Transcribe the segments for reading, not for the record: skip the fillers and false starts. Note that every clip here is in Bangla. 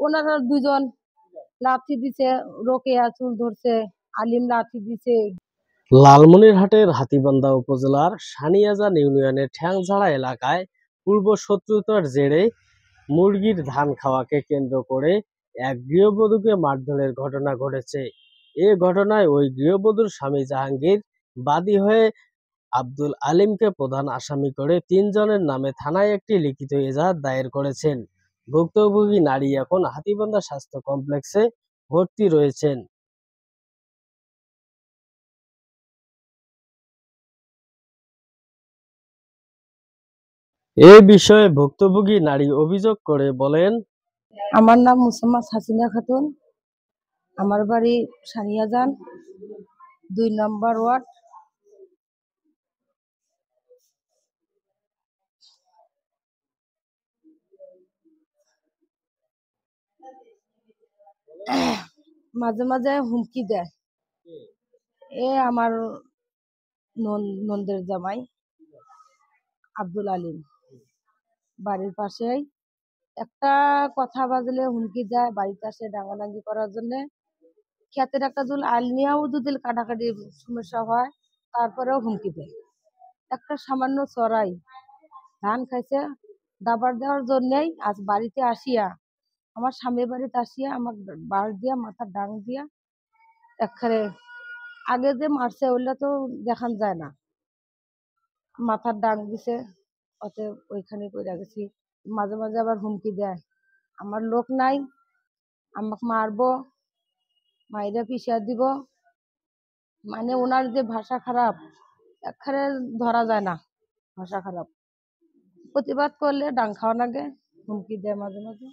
ওনারা দুজন লাথি দিছে, রোকেয়া চুল ধরছে, আলিম লাথি দিছে। লালমনিরহাটের হাতীবান্ধা উপজেলার সানিয়াজান ইউনিয়নের ঠ্যাংঝাড়া এলাকায় পূর্ব শত্রুতার জেরে মুরগির ধান খাওয়াকে কেন্দ্র করে এক গৃহবধূকে মারধরের ঘটনা ঘটেছে। এ ঘটনায় ওই গৃহবধূর স্বামী জাহাঙ্গীর বাদী হয়ে আব্দুল আলিমকে প্রধান আসামি করে ৩ জনের নামে থানায় একটি লিখিত এজাহার দায়ের করেছেন। ভুক্তভোগী নারী এখন হাতীবান্ধা স্বাস্থ্য কমপ্লেক্সে ভর্তি রয়েছেন। এ বিষয়ে ভুক্তভোগী নারী অভিযোগ করে বলেন, আমার নাম মুসাম্মদ হাসিনা খাতুন, আমার বাড়ি সানিয়াজান ২ নম্বর ওয়ার্ড। মাঝে মাঝে হুমকি দেয়। আমার নন্দের জামাই আব্দুল আলিম, বাড়ির পাশেই। একটা কথা বাজলে হুমকি দেয়, বাড়িতে আসে ডাঙ্গাডাঙ্গি করার জন্য। ক্ষেতের একটা জুল আল নিয়েও যদি কাটাকাটির সমস্যা হয়, তারপরেও হুমকি দেয়। একটা সামান্য চড়াই ধান খাইছে, দাবার দেওয়ার জন্যই আজ বাড়িতে আসিয়া, আমার স্বামীর বাড়িতে আসিয়া আমার বাঁশ দিয়া মাথার ডাং দিয়া একবারে, আগে যে মারছে ওইটা তো দেখান যায় না, মাথার ডাং দিছে, ওতে ওইখানে পড়ে গেছি। মাঝে মাঝে আবার হুমকি দেয়, আমার লোক নাই, আমাকে মারবো, মাইরা পিষা দিব। মানে ওনার যে ভাষা খারাপ, একবারে ধরা যায় না, ভাষা খারাপ। প্রতিবাদ করলে ডাং খাওয়া লাগে, হুমকি দেয় মাঝে মাঝে।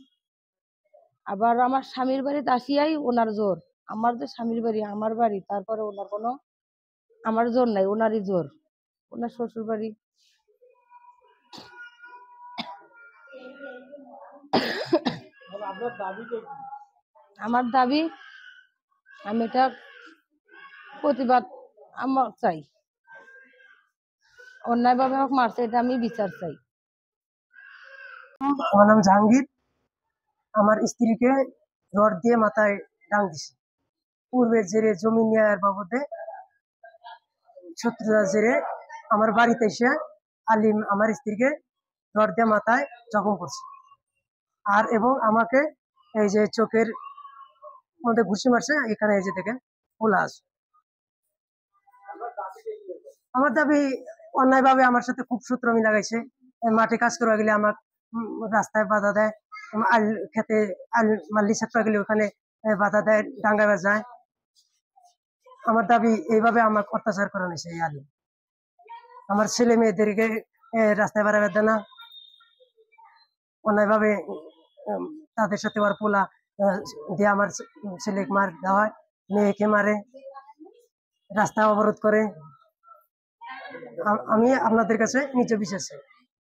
আবার আমার স্বামীর বাড়িতে আসিয়াই ওনার জোর। আমার যে স্বামীর বাড়ি আমার বাড়ি, তারপরে ওনার কোনো আমার জোর নাই, ওনারই জোর, ওনার শ্বশুর বাড়ি। আমার দাবি, আমি এটা প্রতিবাদ আমার চাই। অন্যায়ভাবে আমাকে মারছে, এটা আমি বিচার চাই। আমার নাম জাহাঙ্গীর। আমার স্ত্রীকে রড দিয়ে মাথায় ডাং দিছে। পূর্বের জেরে জমি নেওয়ার বাবদে শত্রুতার জেরে আমার বাড়িতে এসে আলিম আমার স্ত্রীকে রড দিয়ে মাথায় জখম করছে। আর এবং আমাকে এই যে চোখের মধ্যে ঘুষি মারছে, এখানে এই যে দেখেন খোলা আছে। আমার দাবি, অন্যায়ভাবে আমার সাথে খুব সূত্রমি লাগাইছে। মাঠে কাজ করা গেলে আমার রাস্তায় বাধা দেয়, আল খেতে আল মাল্লি ছাত্রা গেলে ওখানে বাধা দেয়, ডাঙ্গায় যায়। আমার দাবি, এইভাবে আমাকে অত্যাচার করা হয়েছে এই আলিম। আমার ছেলে মেয়েদেরকে রাস্তায় বেড়াবে দেয় না, অন্যায়ভাবে তাদের সাথে আর পোলা দিয়ে আমার ছেলেকে মার দেওয়া হয়, মেয়েকে মারে, রাস্তা অবরোধ করে। আমি আপনাদের কাছে নিচে বিচার চাই।